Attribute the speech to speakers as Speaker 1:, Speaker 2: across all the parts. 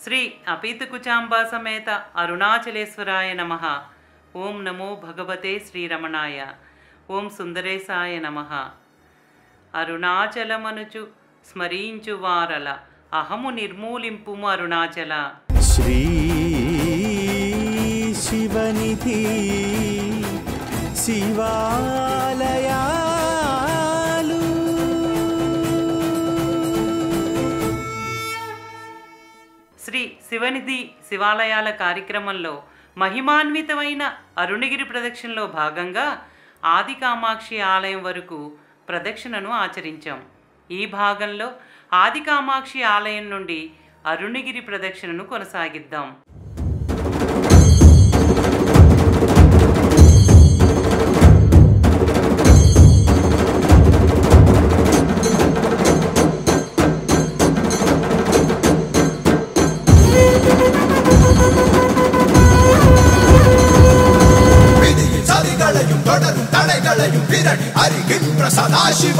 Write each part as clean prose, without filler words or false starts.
Speaker 1: శ్రీ అపీతకుచాంబా సమేత అరుణాచలేశ్వరాయ నమః. ఓం నమో భగవతే శ్రీరమణాయ. ఓం సుందరేశాయ నమః. అరుణాచలమనుచు స్మరించు వారల అహము నిర్మూలింపుము అరుణాచల.
Speaker 2: శ్రీ శివనిధి శివాలయాలు
Speaker 1: శ్రీ శివనిధి శివాలయాల కార్యక్రమంలో మహిమాన్వితమైన అరుణగిరి ప్రదక్షిణలో భాగంగా ఆది కామాక్షి ఆలయం వరకు ప్రదక్షిణను ఆచరించాం. ఈ భాగంలో ఆది కామాక్షి ఆలయం నుండి అరుణగిరి ప్రదక్షిణను కొనసాగిద్దాం.
Speaker 2: సదాశివ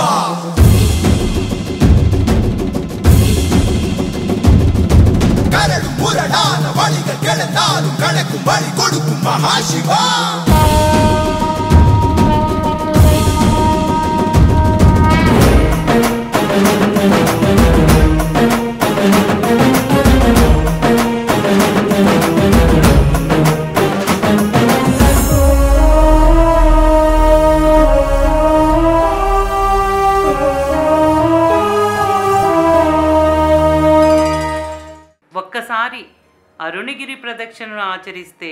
Speaker 2: కరడు మురడాన వళిగ కెళతారు కణకు బలి కొడుకు మహాశివ.
Speaker 1: ఒక్కసారి అరుణగిరి ప్రదక్షిణను ఆచరిస్తే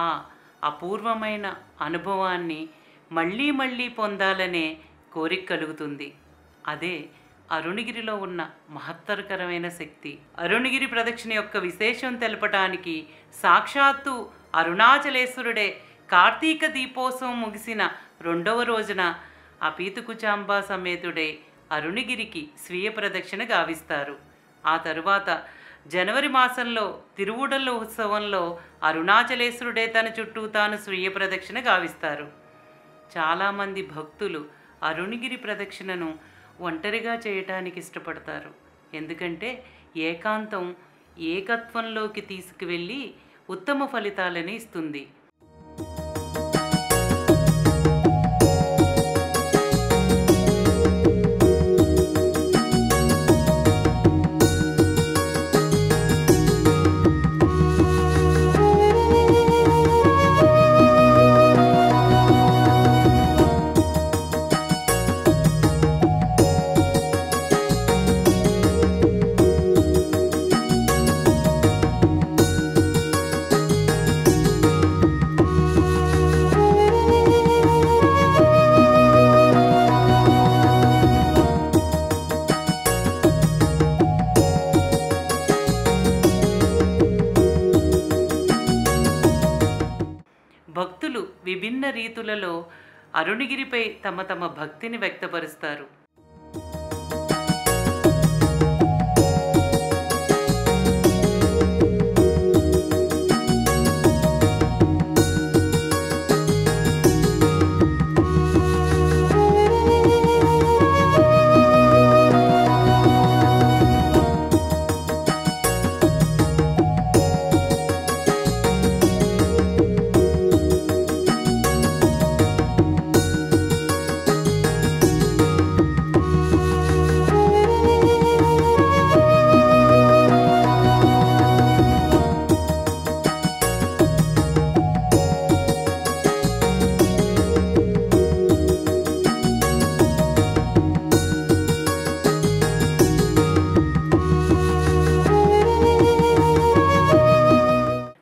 Speaker 1: ఆ అపూర్వమైన అనుభవాన్ని మళ్ళీ మళ్ళీ పొందాలనే కోరిక కలుగుతుంది. అదే అరుణగిరిలో ఉన్న మహత్తరకరమైన శక్తి. అరుణగిరి ప్రదక్షిణ యొక్క విశేషం తెలపటానికి సాక్షాత్తు అరుణాచలేశ్వరుడే కార్తీక దీపోత్సవం ముగిసిన 2వ రోజున అపీతకుచాంబా సమేతుడే అరుణగిరికి స్వీయ ప్రదక్షిణ గావిస్తారు. ఆ తరువాత జనవరి మాసంలో తిరువుడల ఉత్సవంలో అరుణాచలేశ్వరుడే తన చుట్టూ తాను స్వీయ ప్రదక్షిణ గావిస్తారు. చాలామంది భక్తులు అరుణగిరి ప్రదక్షిణను ఒంటరిగా చేయటానికి ఇష్టపడతారు. ఎందుకంటే ఏకాంతం ఏకత్వంలోకి తీసుకువెళ్ళి ఉత్తమ ఫలితాలని ఇస్తుంది. భక్తులు విభిన్న రీతులలో అరుణగిరిపై తమ తమ భక్తిని వ్యక్తపరుస్తారు.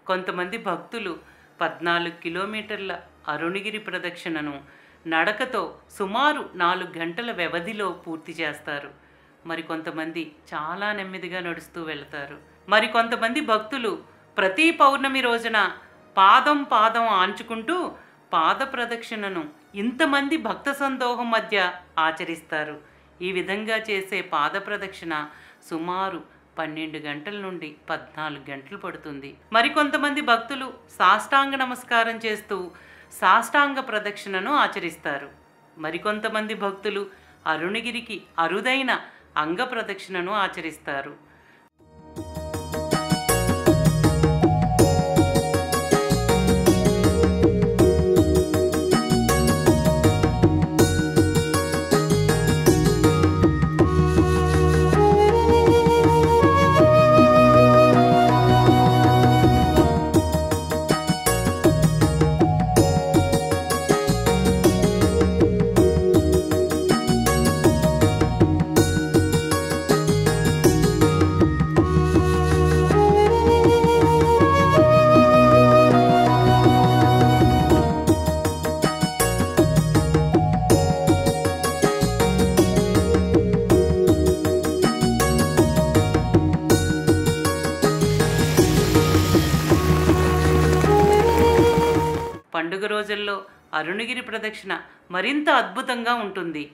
Speaker 1: కొంతమంది భక్తులు 14 కిలోమీటర్ల అరుణగిరి ప్రదక్షిణను నడకతో సుమారు 4 గంటల వ్యవధిలో పూర్తి చేస్తారు. మరికొంతమంది చాలా నెమ్మదిగా నడుస్తూ వెళతారు. మరికొంతమంది భక్తులు ప్రతి పౌర్ణమి రోజున పాదం పాదం ఆంచుకుంటూ పాద ప్రదక్షిణను ఇంతమంది భక్త సందోహం మధ్య ఆచరిస్తారు. ఈ విధంగా చేసే పాద ప్రదక్షిణ సుమారు 12 గంటల నుండి 14 గంటలు పడుతుంది. మరికొంతమంది భక్తులు సాష్టాంగ నమస్కారం చేస్తూ సాష్టాంగ ప్రదక్షిణను ఆచరిస్తారు. మరికొంతమంది భక్తులు అరుణగిరికి అరుదైన అంగ ప్రదక్షిణను ఆచరిస్తారు. రోజుల్లో అరుణగిరి ప్రదక్షిణ మరింత అద్భుతంగా ఉంటుంది.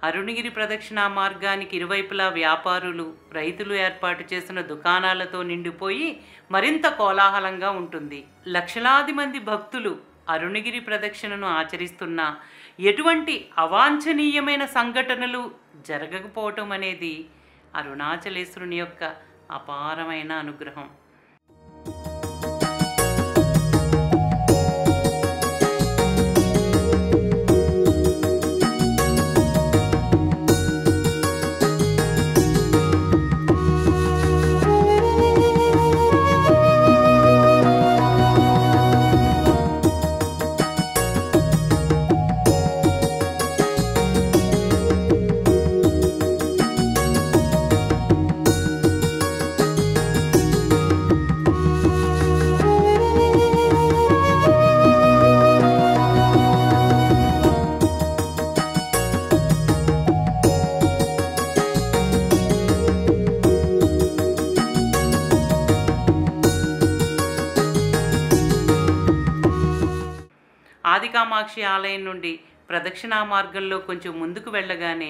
Speaker 1: అరుణగిరి ప్రదక్షిణ మార్గానికి ఇరువైపులా వ్యాపారులు, రైతులు ఏర్పాటు చేసిన దుకాణాలతో నిండిపోయి మరింత కోలాహలంగా ఉంటుంది. లక్షలాది మంది భక్తులు అరుణగిరి ప్రదక్షిణను ఆచరిస్తున్నా ఎటువంటి అవాంఛనీయమైన సంఘటనలు జరగకపోవటం అనేది అరుణాచలేశ్వరుని యొక్క అపారమైన అనుగ్రహం. ఆదికామాక్షి ఆలయం నుండి ప్రదక్షిణా మార్గంలో కొంచెం ముందుకు వెళ్ళగానే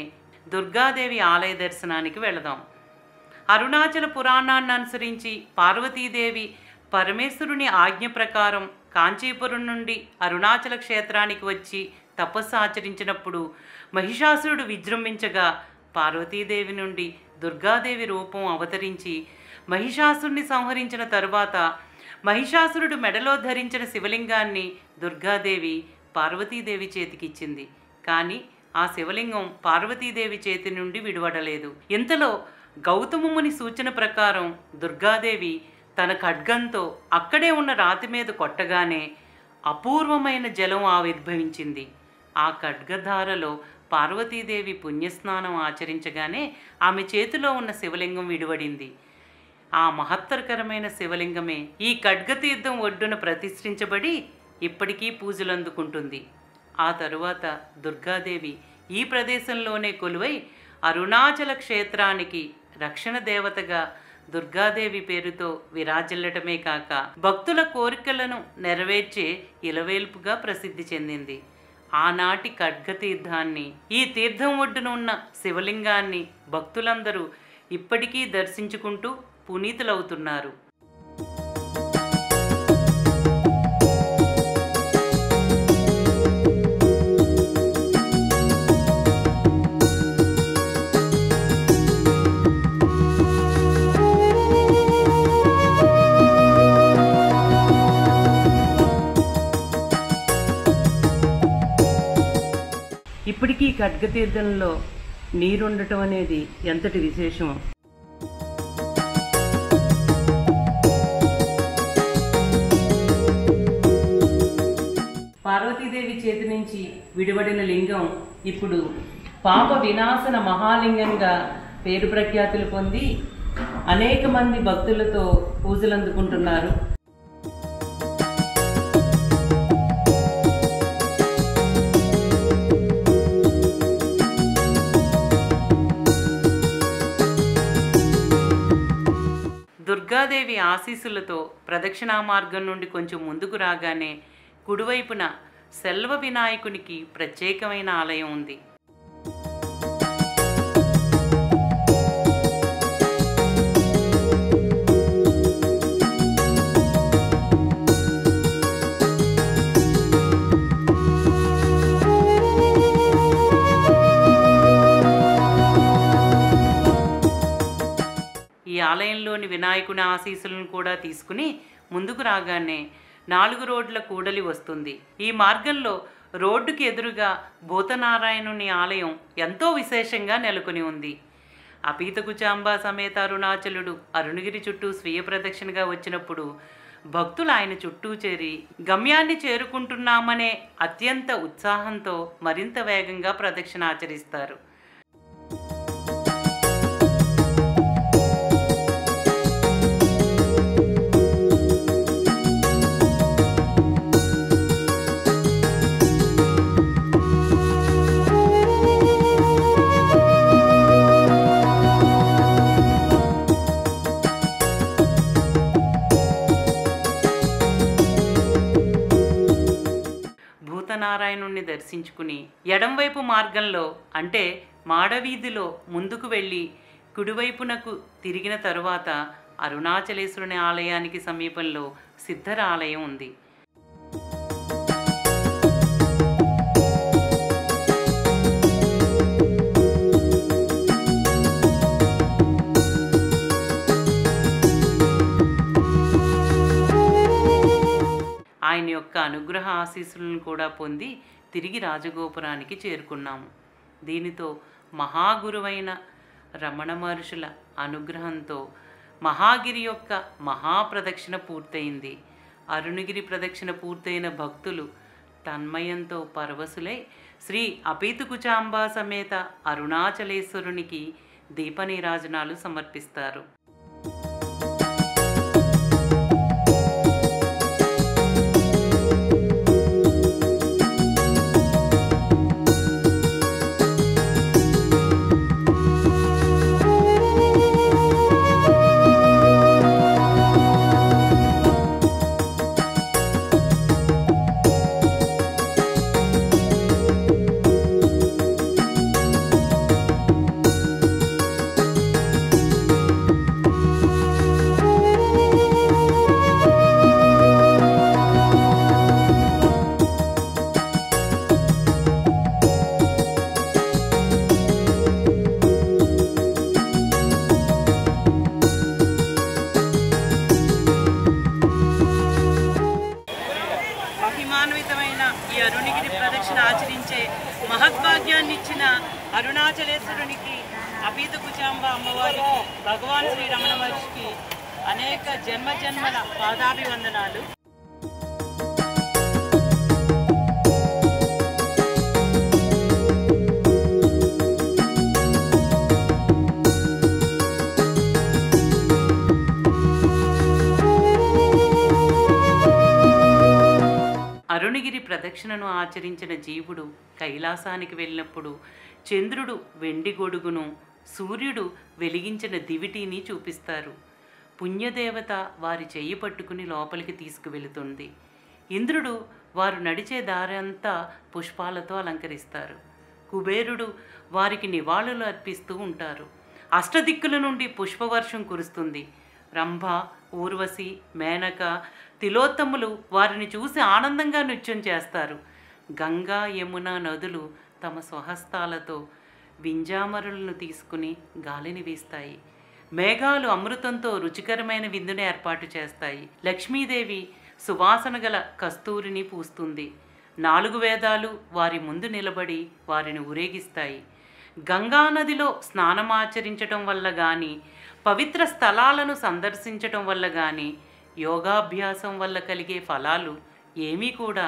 Speaker 1: దుర్గాదేవి ఆలయ దర్శనానికి వెళదాం. అరుణాచల పురాణాన్ని అనుసరించి పార్వతీదేవి పరమేశ్వరుని ఆజ్ఞ ప్రకారం కాంచీపురం నుండి అరుణాచల క్షేత్రానికి వచ్చి తపస్సు ఆచరించినప్పుడు మహిషాసురుడు విజృంభించగా పార్వతీదేవి నుండి దుర్గాదేవి రూపం అవతరించి మహిషాసురుని సంహరించిన తరువాత మహిషాసురుడు మెడలో ధరించిన శివలింగాన్ని దుర్గాదేవి పార్వతీదేవి చేతికిచ్చింది. కానీ ఆ శివలింగం పార్వతీదేవి చేతి నుండి విడివడలేదు. ఇంతలో గౌతముని సూచన ప్రకారం దుర్గాదేవి తన ఖడ్గంతో అక్కడే ఉన్న రాతి మీద కొట్టగానే అపూర్వమైన జలం ఆవిర్భవించింది. ఆ ఖడ్గధారలో పార్వతీదేవి పుణ్యస్నానం ఆచరించగానే ఆమె చేతిలో ఉన్న శివలింగం విడివడింది. ఆ మహత్తరకరమైన శివలింగమే ఈ ఖడ్గతీర్థం ఒడ్డున ప్రతిష్ఠించబడి ఇప్పటికీ పూజలు అందుకుంటుంది. ఆ తరువాత దుర్గాదేవి ఈ ప్రదేశంలోనే కొలువై అరుణాచల క్షేత్రానికి రక్షణ దేవతగా దుర్గాదేవి పేరుతో విరాజిల్లటమే కాక భక్తుల కోరికలను నెరవేర్చే ఇలవేల్పుగా ప్రసిద్ధి చెందింది. ఆనాటి ఖడ్గతీర్థాన్ని, ఈ తీర్థం ఒడ్డున ఉన్న శివలింగాన్ని భక్తులందరూ ఇప్పటికీ దర్శించుకుంటూ పునీతులవుతున్నారు. ఇప్పటికీ ఖడ్గతీర్థంలో నీరుండటం అనేది ఎంతటి విశేషం. పార్వతీదేవి చేతి నుంచి విడివడిన లింగం ఇప్పుడు పాప వినాశన మహాలింగంగా పేరు ప్రఖ్యాతులు పొంది అనేక మంది భక్తులతో పూజలు అందుకుంటున్నారు. దుర్గాదేవి ఆశీస్సులతో ప్రదక్షిణా మార్గం నుండి కొంచెం ముందుకు రాగానే కుడివైపున సెల్వ వినాయకునికి ప్రత్యేకమైన ఆలయం ఉంది. ఈ ఆలయంలోని వినాయకుని ఆశీస్సులను కూడా తీసుకుని ముందుకు రాగానే 4 రోడ్ల కూడలి వస్తుంది. ఈ మార్గంలో రోడ్డుకి ఎదురుగా భూతనారాయణుని ఆలయం ఎంతో విశేషంగా నెలకొని ఉంది. అపీతకుచాంబ సమేత అరుణాచలుడు అరుణగిరి చుట్టూ స్వీయ ప్రదక్షిణగా వచ్చినప్పుడు భక్తులు ఆయన చుట్టూ చేరి గమ్యాన్ని చేరుకుంటున్నామనే అత్యంత ఉత్సాహంతో మరింత వేగంగా ప్రదక్షిణ ఆచరిస్తారు. భూతనారాయణుణ్ణి దర్శించుకుని ఎడంవైపు మార్గంలో అంటే మాడవీధిలో ముందుకు వెళ్ళి కుడివైపునకు తిరిగిన తరువాత అరుణాచలేశ్వరుని ఆలయానికి సమీపంలో సిద్ధర ఆలయం ఉంది. ఆయన యొక్క అనుగ్రహ ఆశీస్సులను కూడా పొంది తిరిగి రాజగోపురానికి చేరుకున్నాము. దీనితో మహాగురువైన రమణ మహర్షుల అనుగ్రహంతో మహాగిరి యొక్క మహాప్రదక్షిణ పూర్తయింది. అరుణగిరి ప్రదక్షిణ పూర్తయిన భక్తులు తన్మయంతో పరవశులై శ్రీ అపీతుకుచాంబా సమేత అరుణాచలేశ్వరునికి దీపనీరాజనాలు సమర్పిస్తారు. ఈ అరుణగిరి ప్రదక్షిణ ఆచరించే మహద్భాగ్యాన్నిచ్చిన అరుణాచలేశ్వరునికి, అపీతుకుచాంబ అమ్మవారికి, భగవాన్ శ్రీ రమణ మహర్షికి అనేక జన్మజన్మల పాదాభివందనాలు. అరుణగిరి ప్రదక్షిణను ఆచరించిన జీవుడు కైలాసానికి వెళ్ళినప్పుడు చంద్రుడు వెండి గొడుగును, సూర్యుడు వెలిగించిన దివిటీని చూపిస్తారు. పుణ్యదేవత వారి చెయ్యి పట్టుకుని లోపలికి తీసుకువెళుతుంది. ఇంద్రుడు వారు నడిచే దారంతా పుష్పాలతో అలంకరిస్తారు. కుబేరుడు వారికి నివాళులు అర్పిస్తూ ఉంటారు. అష్టదిక్కుల నుండి పుష్పవర్షం కురుస్తుంది. రంభ, ఊర్వశి, మేనక, తిలోత్తములు వారిని చూసి ఆనందంగా నృత్యం చేస్తారు. గంగా, యమున నదులు తమ స్వహస్తాలతో వింజామరులను తీసుకుని గాలిని వీస్తాయి. మేఘాలు అమృతంతో రుచికరమైన విందుని ఏర్పాటు చేస్తాయి. లక్ష్మీదేవి సువాసన గల కస్తూరిని పూస్తుంది. 4 వేదాలు వారి ముందు నిలబడి వారిని ఊరేగిస్తాయి. గంగానదిలో స్నానమాచరించటం వల్ల కానీ, పవిత్ర స్థలాలను సందర్శించటం వల్ల కానీ, యోగాభ్యాసం వల్ల కలిగే ఫలాలు ఏమీ కూడా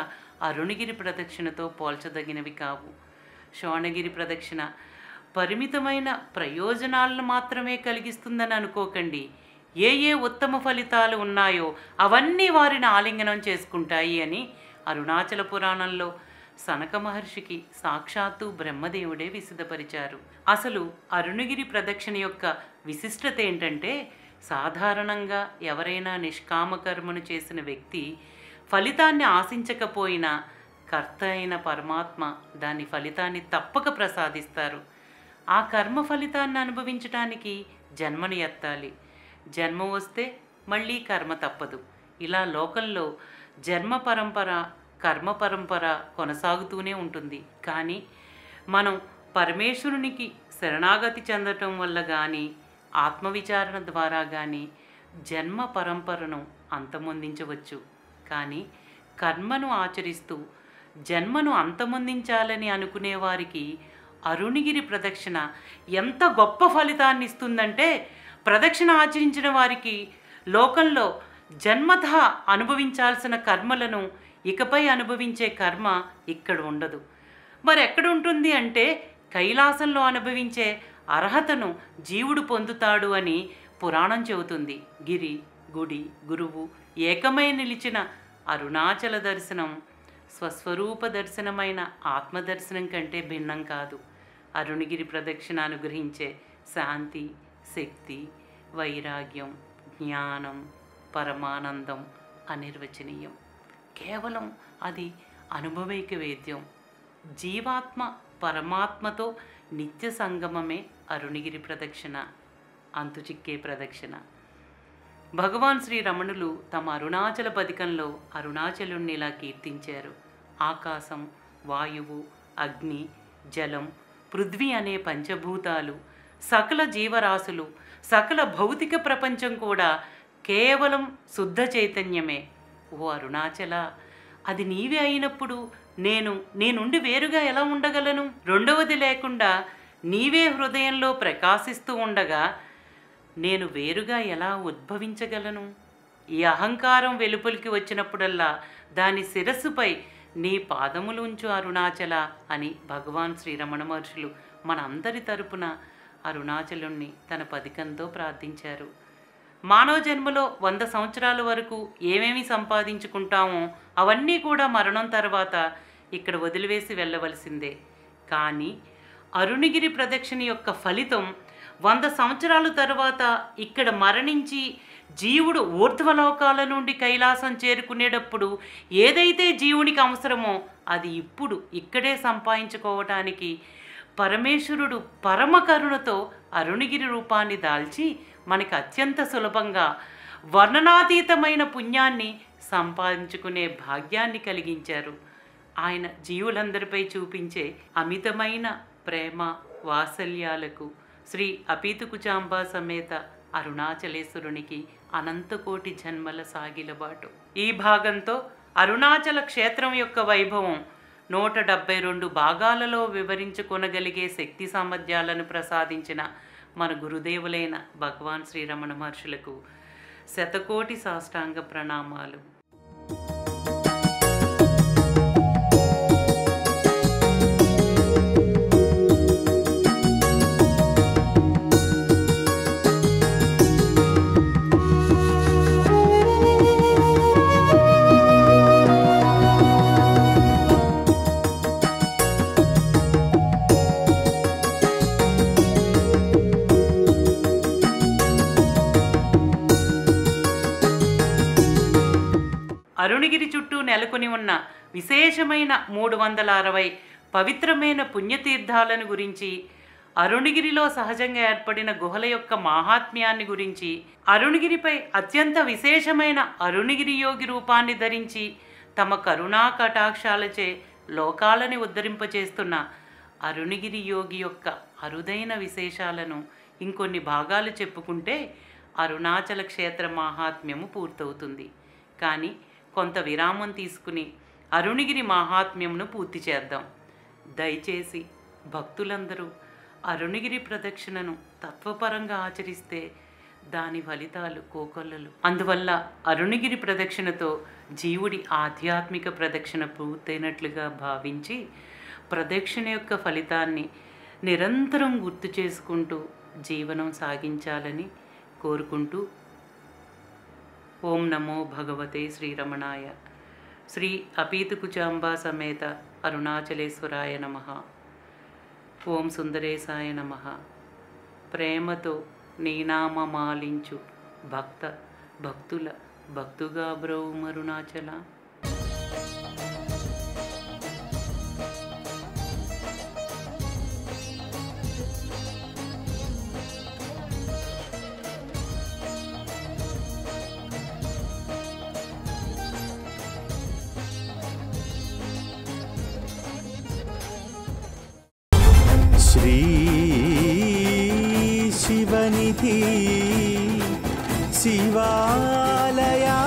Speaker 1: అరుణగిరి ప్రదక్షిణతో పోల్చదగినవి కావు. శోణగిరి ప్రదక్షిణ పరిమితమైన ప్రయోజనాలను మాత్రమే కలిగిస్తుందని అనుకోకండి. ఏ ఏ ఉత్తమ ఫలితాలు ఉన్నాయో అవన్నీ వారిని ఆలింగనం చేసుకుంటాయి అని అరుణాచల పురాణంలో సనక మహర్షికి సాక్షాత్తు బ్రహ్మదేవుడే విశదపరిచారు. అసలు అరుణగిరి ప్రదక్షిణ యొక్క విశిష్టత ఏంటంటే, సాధారణంగా ఎవరైనా నిష్కామకర్మను చేసిన వ్యక్తి ఫలితాన్ని ఆశించకపోయినా కర్త అయిన పరమాత్మ దాని ఫలితాన్ని తప్పక ప్రసాదిస్తారు. ఆ కర్మ ఫలితాన్ని అనుభవించడానికి జన్మను ఎత్తాలి. జన్మ వస్తే మళ్ళీ కర్మ తప్పదు. ఇలా లోకంలో జన్మ పరంపర, కర్మ పరంపర కొనసాగుతూనే ఉంటుంది. కానీ మనం పరమేశ్వరునికి శరణాగతి చెందటం వల్ల కానీ, ఆత్మవిచారణ ద్వారా కానీ జన్మ పరంపరను అంతమొందించవచ్చు. కానీ కర్మను ఆచరిస్తూ జన్మను అంతమొందించాలని అనుకునే వారికి అరుణగిరి ప్రదక్షిణ ఎంత గొప్ప ఫలితాన్ని ఇస్తుందంటే, ప్రదక్షిణ ఆచరించిన వారికి లోకంలో జన్మతః అనుభవించాల్సిన కర్మలను ఇకపై అనుభవించే కర్మ ఇక్కడ ఉండదు. మరి ఎక్కడ ఉంటుంది అంటే, కైలాసంలో అనుభవించే అర్హతను జీవుడు పొందుతాడు అని పురాణం చెబుతుంది. గిరి, గుడి, గురువు ఏకమై నిలిచిన అరుణాచల దర్శనం స్వస్వరూప దర్శనమైన ఆత్మదర్శనం కంటే భిన్నం కాదు. అరుణగిరి ప్రదక్షిణ అనుగ్రహించే శాంతి, శక్తి, వైరాగ్యం, జ్ఞానం, పరమానందం అనిర్వచనీయం. కేవలం అది అనుభవైక వేద్యం. జీవాత్మ పరమాత్మతో నిత్య సంగమమే అరుణగిరి ప్రదక్షిణ, అంతుచిక్కే ప్రదక్షిణ. భగవాన్ శ్రీ రమణులు తమ అరుణాచల పథకంలో అరుణాచలుణ్ణి ఇలా కీర్తించారు. ఆకాశం, వాయువు, అగ్ని, జలం, పృథ్వీ అనే పంచభూతాలు, సకల జీవరాశులు, సకల భౌతిక ప్రపంచం కూడా కేవలం శుద్ధ చైతన్యమే. ఓ అరుణాచల, అది నీవే అయినప్పుడు నీ నుండి వేరుగా ఎలా ఉండగలను? రెండవది లేకుండా నీవే హృదయంలో ప్రకాశిస్తూ ఉండగా నేను వేరుగా ఎలా ఉద్భవించగలను? ఈ అహంకారం వెలుపలికి వచ్చినప్పుడల్లా దాని శిరస్సుపై నీ పాదములు ఉంచు అరుణాచల అని భగవాన్ శ్రీరమణ మహర్షులు మన అందరి తరపున అరుణాచలుణ్ణి తన పథకంతో ప్రార్థించారు. మానవ జన్మలో 100 సంవత్సరాల వరకు ఏమేమి సంపాదించుకుంటామో అవన్నీ కూడా మరణం తర్వాత ఇక్కడ వదిలివేసి వెళ్ళవలసిందే. కానీ అరుణగిరి ప్రదక్షిణ యొక్క ఫలితం 100 సంవత్సరాల తర్వాత ఇక్కడ మరణించి జీవుడు ఊర్ధ్వలోకాల నుండి కైలాసం చేరుకునేటప్పుడు ఏదైతే జీవునికి అవసరమో అది ఇప్పుడు ఇక్కడే సంపాదించుకోవటానికి పరమేశ్వరుడు పరమ కరుణతో అరుణగిరి రూపాన్ని దాల్చి మనకి అత్యంత సులభంగా వర్ణనాతీతమైన పుణ్యాన్ని సంపాదించుకునే భాగ్యాన్ని కలిగించారు. ఆయన జీవులందరిపై చూపించే అమితమైన ప్రేమ వాత్సల్యాలకు శ్రీ అపీతుకుచాంబా సమేత అరుణాచలేశ్వరునికి అనంతకోటి జన్మల సాగిలబాటు. ఈ భాగంతో అరుణాచల క్షేత్రం యొక్క వైభవం 172 భాగాలలో వివరించుకొనగలిగే శక్తి సామర్థ్యాలను ప్రసాదించిన మన గురుదేవులైన భగవాన్ శ్రీరమణ మహర్షులకు శతకోటి సాష్టాంగ ప్రణామాలు. అరుణగిరి చుట్టూ నెలకొని ఉన్న విశేషమైన 360 పవిత్రమైన పుణ్యతీర్థాలను గురించి, అరుణగిరిలో సహజంగా ఏర్పడిన గుహల యొక్క మాహాత్మ్యాన్ని గురించి, అరుణగిరిపై అత్యంత విశేషమైన అరుణగిరి యోగి రూపాన్ని ధరించి తమ కరుణా కటాక్షాలచే లోకాలని ఉద్ధరింపచేస్తున్న అరుణగిరి యోగి యొక్క అరుదైన విశేషాలను ఇంకొన్ని భాగాలు చెప్పుకుంటే అరుణాచల క్షేత్ర మాహాత్మ్యము పూర్తవుతుంది. కానీ కొంత విరామం తీసుకుని అరుణగిరి మాహాత్మ్యంను పూర్తి చేద్దాం. దయచేసి భక్తులందరూ అరుణగిరి ప్రదక్షిణను తత్వపరంగా ఆచరిస్తే దాని ఫలితాలు కోకొల్లలు. అందువల్ల అరుణగిరి ప్రదక్షిణతో జీవుడి ఆధ్యాత్మిక ప్రదక్షిణ పూర్తయినట్లుగా భావించి ప్రదక్షిణ యొక్క ఫలితాన్ని నిరంతరం గుర్తు చేసుకుంటూ జీవనం సాగించాలని కోరుకుంటూ ఓం నమో భగవతే శ్రీరమణాయ. శ్రీ అపీతుకుచాంబా సమేత అరుణాచలేశ్వరాయ నమః. ఓం సుందరేశాయ నమః. ప్రేమతో నీనామమాలించు భక్తుల భక్తుగా బ్రౌమరుణాచల.
Speaker 2: శ్రీ శివనిధి శివాలయా